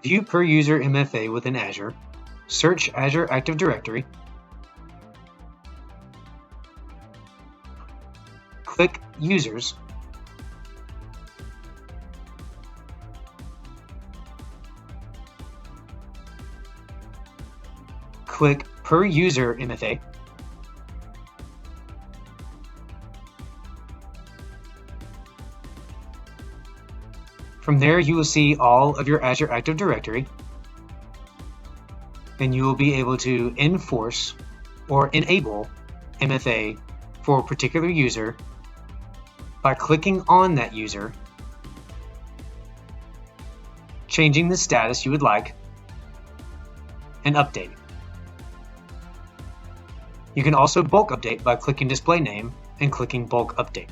View per user MFA within Azure, search Azure Active Directory, click Users, click Per User MFA, from there you will see all of your Azure Active Directory, and you will be able to enforce or enable MFA for a particular user by clicking on that user, changing the status you would like, and updating. You can also bulk update by clicking Display Name and clicking Bulk Update.